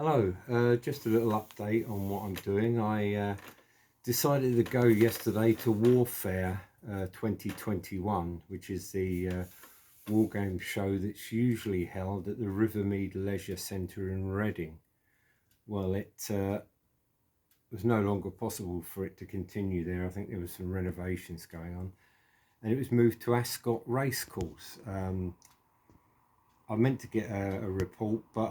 Hello, just a little update on what I'm doing. I decided to go yesterday to Warfare 2021, which is the war game show that's usually held at the Rivermead Leisure Centre in Reading. Well, it was no longer possible for it to continue there. I think there was some renovations going on, and it was moved to Ascot Racecourse. I meant to get a report, but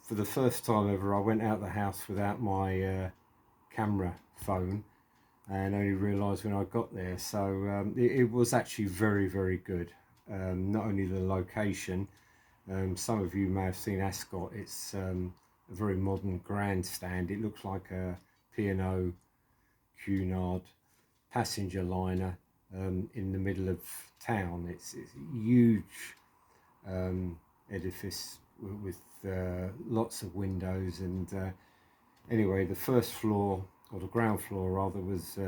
for the first time ever, I went out the house without my camera phone and only realised when I got there. So it was actually very, very good. Not only the location, some of you may have seen Ascot. It's a very modern grandstand. It looks like a P&O Cunard passenger liner in the middle of town. It's a huge edifice with lots of windows, and anyway, the first floor, or the ground floor rather, was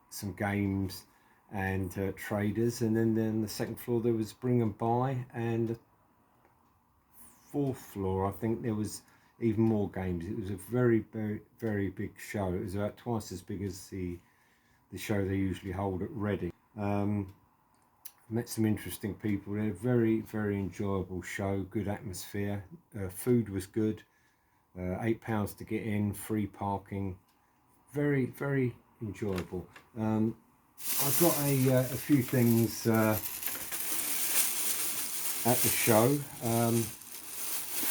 some games and traders, and then the second floor there was bring and buy, and the fourth floor I think there was even more games. It was a very, very, very big show. It was about twice as big as the show they usually hold at Reading. Met some interesting people there. Very, very enjoyable show, good atmosphere. Food was good. £8 to get in, free parking. Very enjoyable. I've got a few things at the show.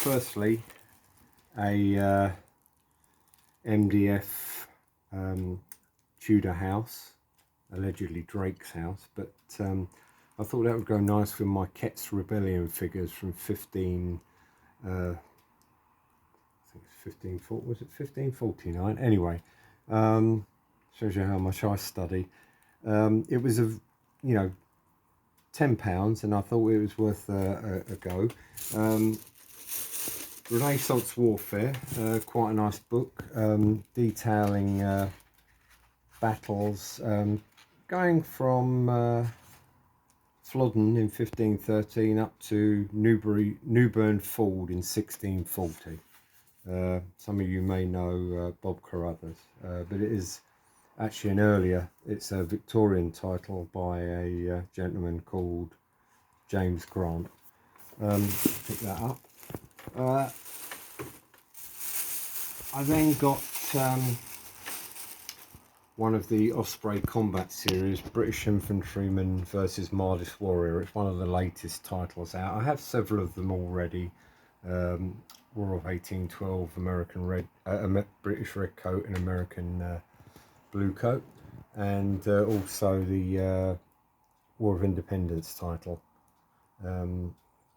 Firstly, a MDF Tudor house, allegedly Drake's house, but I thought that would go nice with my Kets Rebellion figures from 15, I think it's 1549? Anyway, shows you how much I study. It was £10, and I thought it was worth a go. Renaissance Warfare, quite a nice book, detailing battles, going from Flodden in 1513 up to Newburn Ford in 1640. Some of you may know Bob Carruthers, but it is actually it's a Victorian title by a gentleman called James Grant. Pick that up. I then got one of the Osprey Combat Series, British Infantryman versus Mardis Warrior. It's one of the latest titles out. I have several of them already. War of 1812, American British Red Coat and American Blue Coat, and also the War of Independence title.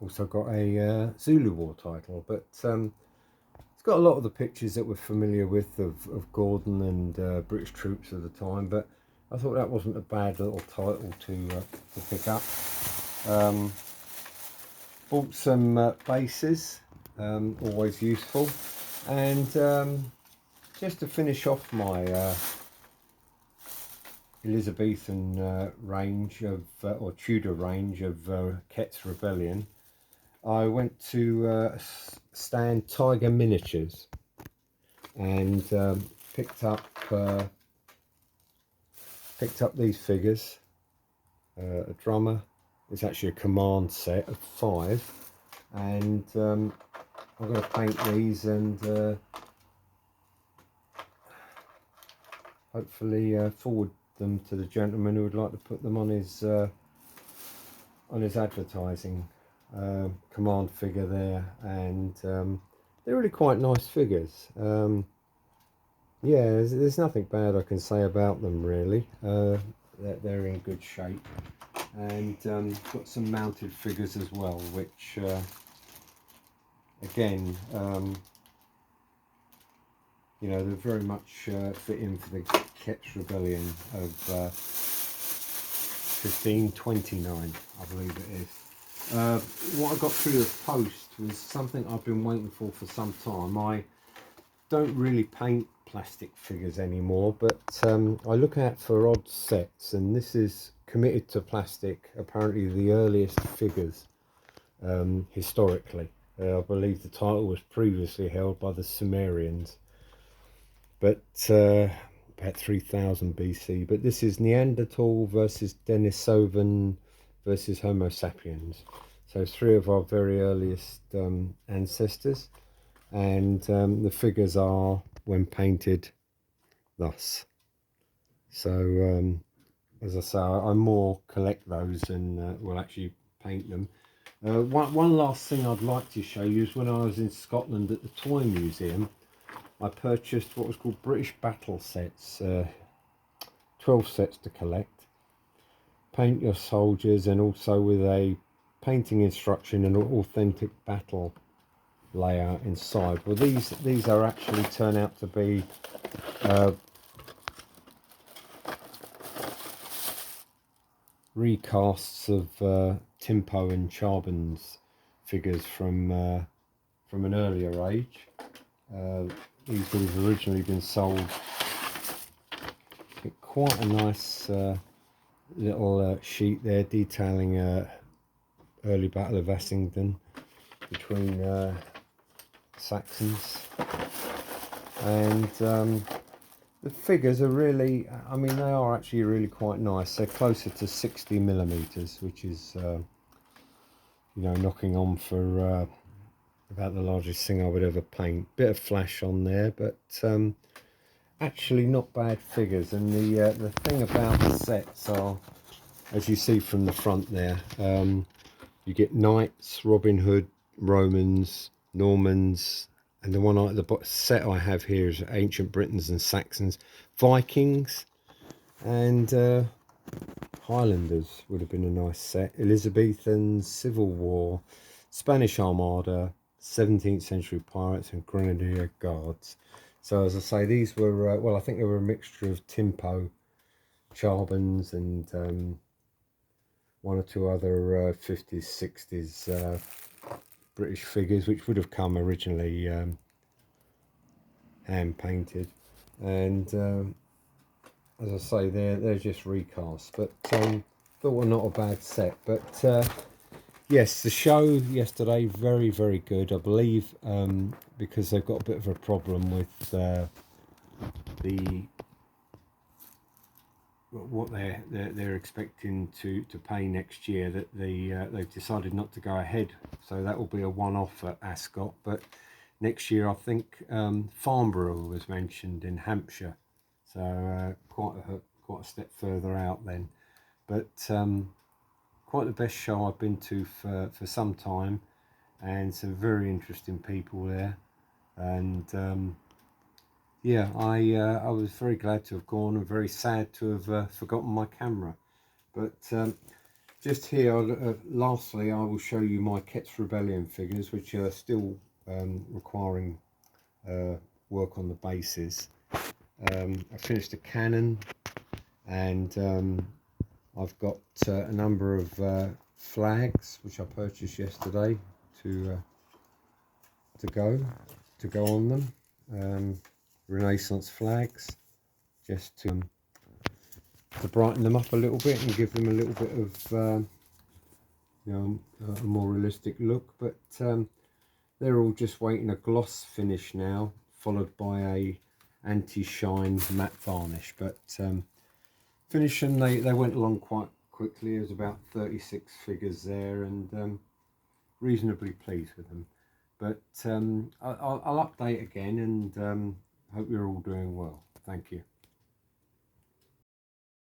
Also got a Zulu War title, but it's got a lot of the pictures that we're familiar with of Gordon and British troops at the time, but I thought that wasn't a bad little title to pick up. Bought some bases, always useful, and just to finish off my Elizabethan range of, or Tudor range of Kets Rebellion, I went to stand Tiger Miniatures and picked up these figures. A drummer. It's actually a command set of 5, and I'm going to paint these and hopefully forward them to the gentleman who would like to put them on his advertising. Command figure there, and they're really quite nice figures. Yeah, there's nothing bad I can say about them really. They're in good shape, and got some mounted figures as well, which again, they're very much fit in for the Kets Rebellion of 1529, I believe it is. What I got through the post was something I've been waiting for some time. I don't really paint plastic figures anymore, but I look out for odd sets, and this is committed to plastic, apparently the earliest figures historically. I believe the title was previously held by the Sumerians, but about 3000 BC. But this is Neanderthal versus Denisovan versus Homo sapiens. So three of our very earliest ancestors, and the figures are, when painted, thus. So as I say, I more collect those and will actually paint them. One last thing I'd like to show you is when I was in Scotland at the Toy Museum, I purchased what was called British Battle sets, 12 sets to collect. Paint your soldiers, and also with a painting instruction and authentic battle layout inside. Well, these are actually turn out to be recasts of Timpo and Charbon's figures from an earlier age. These would have originally been sold. Quite a nice little sheet there detailing early Battle of Essington between Saxons, and the figures are really, I mean, they are actually really quite nice. They're closer to 60mm, which is you know, knocking on for about the largest thing I would ever paint. Bit of flash on there, but actually not bad figures. And the thing about the sets are, as you see from the front there, you get knights, Robin Hood, Romans, Normans, and the one the set I have here is ancient Britons and Saxons, Vikings, and Highlanders would have been a nice set. Elizabethans, Civil War, Spanish Armada, 17th century pirates, and Grenadier Guards. So as I say, these were well, I think they were a mixture of Timpo, Charbons, and one or two other 50s, 60s British figures, which would have come originally hand painted. And as I say, they're just recasts, but thought were not a bad set. But yes, the show yesterday, very, very good. I believe because they've got a bit of a problem with what they're expecting to pay next year, that they've decided not to go ahead. So that will be a one-off at Ascot. But next year, I think Farnborough was mentioned in Hampshire. So quite a step further out then. But quite the best show I've been to for some time, and some very interesting people there. And yeah, I was very glad to have gone, and very sad to have forgotten my camera. But just here, lastly, I will show you my Kets Rebellion figures, which are still requiring work on the bases. I finished a cannon, and I've got a number of flags which I purchased yesterday to go on them. Renaissance flags, just to brighten them up a little bit and give them a little bit of you know, a more realistic look. But they're all just waiting a gloss finish now, followed by a anti-shine matte varnish. But finish them, they went along quite quickly. There's about 36 figures there, and reasonably pleased with them. But I'll update again, and hope you're all doing well. Thank you.